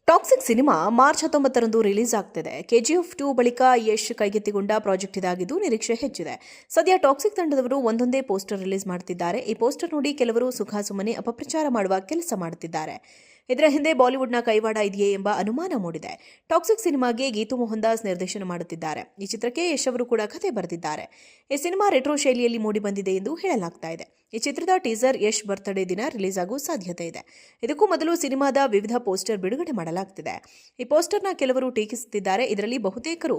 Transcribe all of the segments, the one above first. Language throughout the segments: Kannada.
ಟಾಕ್ಸಿಕ್ ಸಿನಿಮಾ ಮಾರ್ಚ್ 19ರಂದು ರಿಲೀಸ್ ಆಗ್ತಿದೆ. ಕೆಜಿಎಫ್ 2 ಬಳಿಕ ಯಶ್ ಕೈಗೆತ್ತಿಕೊಂಡ ಪ್ರಾಜೆಕ್ಟ್ ಇದಾಗಿದ್ದು ನಿರೀಕ್ಷೆ ಹೆಚ್ಚಿದೆ. ಸದ್ಯ ಟಾಕ್ಸಿಕ್ ತಂಡದವರು ಒಂದೊಂದೇ ಪೋಸ್ಟರ್ ರಿಲೀಸ್ ಮಾಡುತ್ತಿದ್ದಾರೆ. ಈ ಪೋಸ್ಟರ್ ನೋಡಿ ಕೆಲವರು ಸುಖಾಸುಮ್ಮನೆ ಅಪಪ್ರಚಾರ ಮಾಡುವ ಕೆಲಸ ಮಾಡುತ್ತಿದ್ದಾರೆ. ಇದರ ಹಿಂದೆ ಬಾಲಿವುಡ್ನ ಕೈವಾಡ ಇದೆಯೇ ಎಂಬ ಅನುಮಾನ ಮೂಡಿದೆ. ಟಾಕ್ಸಿಕ್ ಸಿನಿಮಾಗೆ ಗೀತು ಮೋಹನ್ ದಾಸ್ ನಿರ್ದೇಶನ ಮಾಡುತ್ತಿದ್ದಾರೆ. ಈ ಚಿತ್ರಕ್ಕೆ ಯಶ್ ಅವರು ಕೂಡ ಕಥೆ ಬರೆದಿದ್ದಾರೆ. ಈ ಸಿನಿಮಾ ರೆಟ್ರೋ ಶೈಲಿಯಲ್ಲಿ ಮೂಡಿಬಂದಿದೆ ಎಂದು ಹೇಳಲಾಗ್ತಾ ಇದೆ. ಈ ಚಿತ್ರದ ಟೀಸರ್ ಯಶ್ ಬರ್ತ್ಡೇ ದಿನ ರಿಲೀಸ್ ಆಗುವ ಸಾಧ್ಯತೆ ಇದೆ. ಇದಕ್ಕೂ ಮೊದಲು ಸಿನಿಮಾದ ವಿವಿಧ ಪೋಸ್ಟರ್ ಬಿಡುಗಡೆ ಮಾಡಲಾಗ್ತಿದೆ. ಈ ಪೋಸ್ಟರ್ನ ಕೆಲವರು ಟೀಕಿಸುತ್ತಿದ್ದಾರೆ. ಇದರಲ್ಲಿ ಬಹುತೇಕರು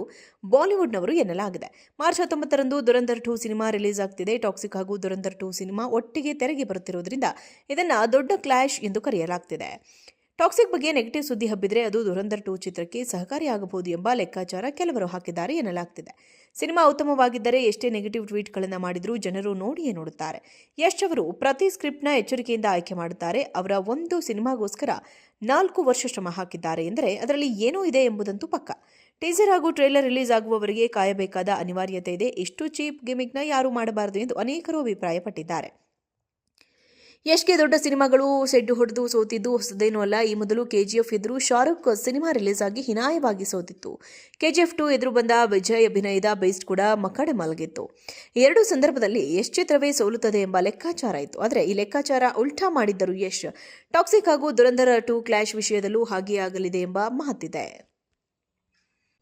ಬಾಲಿವುಡ್ನವರು ಎನ್ನಲಾಗಿದೆ. ಮಾರ್ಚ್ 19ರಂದು ದುರಂಧರ್ 2 ಸಿನಿಮಾ ರಿಲೀಸ್ ಆಗ್ತಿದೆ. ಟಾಕ್ಸಿಕ್ ಹಾಗೂ ದುರಂಧರ್ 2 ಸಿನಿಮಾ ಒಟ್ಟಿಗೆ ತೆರೆಗೆ ಬರುತ್ತಿರುವುದರಿಂದ ಇದನ್ನ ದೊಡ್ಡ ಕ್ಲಾಶ್ ಎಂದು ಕರೆಯಲಾಗ್ತಿದೆ. ಟಾಕ್ಸಿಕ್ ಬಗ್ಗೆ ನೆಗೆಟಿವ್ ಸುದ್ದಿ ಹಬ್ಬಿದ್ರೆ ಅದು ದುರಂಧರ್ 2 ಚಿತ್ರಕ್ಕೆ ಸಹಕಾರಿಯಾಗಬಹುದು ಎಂಬ ಲೆಕ್ಕಾಚಾರ ಕೆಲವರು ಹಾಕಿದ್ದಾರೆ ಎನ್ನಲಾಗ್ತಿದೆ. ಸಿನಿಮಾ ಉತ್ತಮವಾಗಿದ್ದರೆ ಎಷ್ಟೇ ನೆಗೆಟಿವ್ ಟ್ವೀಟ್ಗಳನ್ನು ಮಾಡಿದರೂ ಜನರು ನೋಡಿಯೇ ನೋಡುತ್ತಾರೆ. ಯಶ್ ಅವರು ಪ್ರತಿ ಸ್ಕ್ರಿಪ್ಟ್ನ ಎಚ್ಚರಿಕೆಯಿಂದ ಆಯ್ಕೆ ಮಾಡುತ್ತಾರೆ. ಅವರ ಒಂದು ಸಿನಿಮಾಗೋಸ್ಕರ 4 ವರ್ಷ ಶ್ರಮ ಹಾಕಿದ್ದಾರೆ ಎಂದರೆ ಅದರಲ್ಲಿ ಏನೋ ಇದೆ ಎಂಬುದಂತೂ ಪಕ್ಕ. ಟೀಸರ್ ಹಾಗೂ ಟ್ರೇಲರ್ ರಿಲೀಸ್ ಆಗುವವರೆಗೆ ಕಾಯಬೇಕಾದ ಅನಿವಾರ್ಯತೆ ಇದೆ. ಇಷ್ಟು ಚೀಪ್ ಗಿಮಿಕ್ನ ಯಾರೂ ಮಾಡಬಾರದು ಎಂದು ಅನೇಕರು ಅಭಿಪ್ರಾಯಪಟ್ಟಿದ್ದಾರೆ. ಯಶ್ಗೆ ದೊಡ್ಡ ಸಿನಿಮಾಗಳು ಸೆಡ್ಡು ಹೊಡೆದು ಸೋತಿದ್ದು ಹೊಸದೇನೂ ಅಲ್ಲ. ಈ ಮೊದಲು ಕೆಜಿಎಫ್ ಎದುರು ಶಾರುಖ್ ಸಿನಿಮಾ ರಿಲೀಸ್ ಆಗಿ ಹೀನಾಯವಾಗಿ ಸೋತಿತ್ತು. ಕೆಜಿಎಫ್ 2 ಎದುರು ಬಂದ ವಿಜಯ್ ಅಭಿನಯದ ಬೇಸ್ಟ್ ಕೂಡ ಮಕ್ಕಡೆ ಮಲಗಿತ್ತು. ಎರಡೂ ಸಂದರ್ಭದಲ್ಲಿ ಯಶ್ ಚಿತ್ರವೇ ಸೋಲುತ್ತದೆ ಎಂಬ ಲೆಕ್ಕಾಚಾರ ಇತ್ತು. ಆದರೆ ಈ ಲೆಕ್ಕಾಚಾರ ಉಲ್ಟಾ ಮಾಡಿದ್ದರು ಯಶ್. ಟಾಕ್ಸಿಕ್ ಹಾಗೂ ದುರಂಧರ್ 2 ಕ್ಲಾಶ್ ವಿಷಯದಲ್ಲೂ ಹಾಗೆಯೇ ಆಗಲಿದೆ ಎಂಬ ಮಾತಿದೆ.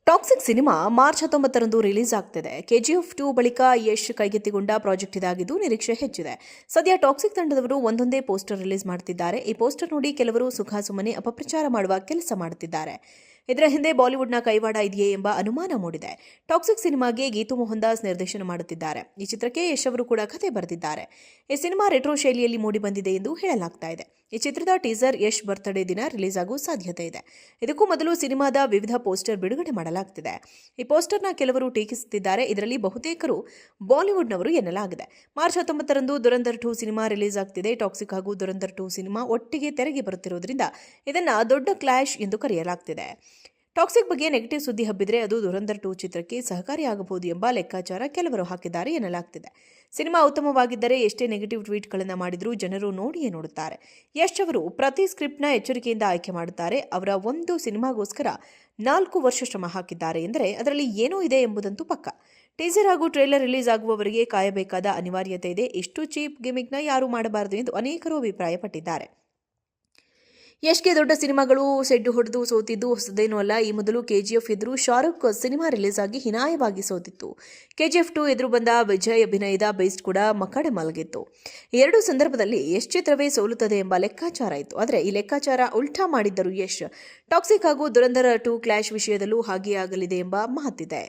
ಟಾಕ್ಸಿಕ್ ಸಿನಿಮಾ ಮಾರ್ಚ್ 19ರಂದು ರಿಲೀಸ್ ಆಗ್ತಿದೆ. ಕೆಜಿಎಫ್ 2 ಬಳಿಕ ಯಶ್ ಕೈಗೆತ್ತಿಕೊಂಡ ಪ್ರಾಜೆಕ್ಟ್ ಇದಾಗಿದ್ದು ನಿರೀಕ್ಷೆ ಹೆಚ್ಚಿದೆ. ಸದ್ಯ ಟಾಕ್ಸಿಕ್ ತಂಡದವರು ಒಂದೊಂದೇ ಪೋಸ್ಟರ್ ರಿಲೀಸ್ ಮಾಡುತ್ತಿದ್ದಾರೆ. ಈ ಪೋಸ್ಟರ್ ನೋಡಿ ಕೆಲವರು ಸುಖಾಸುಮ್ಮನೆ ಅಪಪ್ರಚಾರ ಮಾಡುವ ಕೆಲಸ ಮಾಡುತ್ತಿದ್ದಾರೆ. ಇದರ ಹಿಂದೆ ಬಾಲಿವುಡ್ನ ಕೈವಾಡ ಇದೆಯೇ ಎಂಬ ಅನುಮಾನ ಮೂಡಿದೆ. ಟಾಕ್ಸಿಕ್ ಸಿನಿಮಾಗೆ ಗೀತು ಮೋಹನ್ ದಾಸ್ ನಿರ್ದೇಶನ ಮಾಡುತ್ತಿದ್ದಾರೆ. ಈ ಚಿತ್ರಕ್ಕೆ ಯಶ್ ಅವರು ಕೂಡ ಕಥೆ ಬರೆದಿದ್ದಾರೆ. ಈ ಸಿನಿಮಾ ರೆಟ್ರೋ ಶೈಲಿಯಲ್ಲಿ ಮೂಡಿಬಂದಿದೆ ಎಂದು ಹೇಳಲಾಗ್ತಾ ಇದೆ. ಈ ಚಿತ್ರದ ಟೀಸರ್ ಯಶ್ ಬರ್ತ್ಡೇ ದಿನ ರಿಲೀಸ್ ಆಗುವ ಸಾಧ್ಯತೆ ಇದೆ. ಇದಕ್ಕೂ ಮೊದಲು ಸಿನಿಮಾದ ವಿವಿಧ ಪೋಸ್ಟರ್ ಬಿಡುಗಡೆ ಮಾಡಲಾಗ್ತಿದೆ. ಈ ಪೋಸ್ಟರ್ನ ಕೆಲವರು ಟೀಕಿಸುತ್ತಿದ್ದಾರೆ. ಇದರಲ್ಲಿ ಬಹುತೇಕರು ಬಾಲಿವುಡ್ನವರು ಎನ್ನಲಾಗಿದೆ. ಮಾರ್ಚ್ 19ರಂದು ದುರಂಧರ್ 2 ಸಿನಿಮಾ ರಿಲೀಸ್ ಆಗ್ತಿದೆ. ಟಾಕ್ಸಿಕ್ ಹಾಗೂ ದುರಂಧರ್ 2 ಸಿನಿಮಾ ಒಟ್ಟಿಗೆ ತೆರೆಗೆ ಬರುತ್ತಿರುವುದರಿಂದ ಇದನ್ನ ದೊಡ್ಡ ಕ್ಲಾಶ್ ಎಂದು ಕರೆಯಲಾಗ್ತಿದೆ. ಟಾಕ್ಸಿಕ್ ಬಗ್ಗೆ ನೆಗೆಟಿವ್ ಸುದ್ದಿ ಹಬ್ಬಿದ್ರೆ ಅದು ದುರಂಧರ್ 2 ಚಿತ್ರಕ್ಕೆ ಸಹಕಾರಿಯಾಗಬಹುದು ಎಂಬ ಲೆಕ್ಕಾಚಾರ ಕೆಲವರು ಹಾಕಿದ್ದಾರೆ ಎನ್ನಲಾಗ್ತಿದೆ. ಸಿನಿಮಾ ಉತ್ತಮವಾಗಿದ್ದರೆ ಎಷ್ಟೇ ನೆಗೆಟಿವ್ ಟ್ವೀಟ್ಗಳನ್ನು ಮಾಡಿದರೂ ಜನರು ನೋಡಿಯೇ ನೋಡುತ್ತಾರೆ. ಯಶ್ ಅವರು ಪ್ರತಿ ಸ್ಕ್ರಿಪ್ಟ್ನ ಎಚ್ಚರಿಕೆಯಿಂದ ಆಯ್ಕೆ ಮಾಡುತ್ತಾರೆ. ಅವರ ಒಂದು ಸಿನಿಮಾಗೋಸ್ಕರ 4 ವರ್ಷ ಶ್ರಮ ಹಾಕಿದ್ದಾರೆ ಎಂದರೆ ಅದರಲ್ಲಿ ಏನೋ ಇದೆ ಎಂಬುದಂತೂ ಪಕ್ಕ. ಟೀಸರ್ ಹಾಗೂ ಟ್ರೇಲರ್ ರಿಲೀಸ್ ಆಗುವವರೆಗೆ ಕಾಯಬೇಕಾದ ಅನಿವಾರ್ಯತೆ ಇದೆ. ಇಷ್ಟು ಚೀಪ್ ಗಿಮಿಕ್ನ ಯಾರೂ ಮಾಡಬಾರದು ಎಂದು ಅನೇಕರು ಅಭಿಪ್ರಾಯಪಟ್ಟಿದ್ದಾರೆ. ಯಶ್ಗೆ ದೊಡ್ಡ ಸಿನಿಮಾಗಳು ಸೆಡ್ಡು ಹೊಡೆದು ಸೋತಿದ್ದು ಹೊಸದೇನೂ ಅಲ್ಲ. ಈ ಮೊದಲು ಕೆಜಿಎಫ್ ಎದುರು ಶಾರುಖ್ ಸಿನಿಮಾ ರಿಲೀಸ್ ಆಗಿ ಹೀನಾಯವಾಗಿ ಸೋತಿತ್ತು. ಕೆಜಿಎಫ್ 2 ಎದುರು ಬಂದ ವಿಜಯ್ ಅಭಿನಯದ ಬೇಸ್ಟ್ ಕೂಡ ಮಕ್ಕಡೆ ಮಲಗಿತ್ತು. ಎರಡೂ ಸಂದರ್ಭದಲ್ಲಿ ಯಶ್ ಚಿತ್ರವೇ ಸೋಲುತ್ತದೆ ಎಂಬ ಲೆಕ್ಕಾಚಾರ ಇತ್ತು. ಆದರೆ ಈ ಲೆಕ್ಕಾಚಾರ ಉಲ್ಟಾ ಮಾಡಿದ್ದರು ಯಶ್. ಟಾಕ್ಸಿಕ್ ಹಾಗೂ ದುರಂಧರ್ 2 ಕ್ಲಾಶ್ ವಿಷಯದಲ್ಲೂ ಹಾಗೆಯೇ ಆಗಲಿದೆ ಎಂಬ ಮಾತಿದೆ.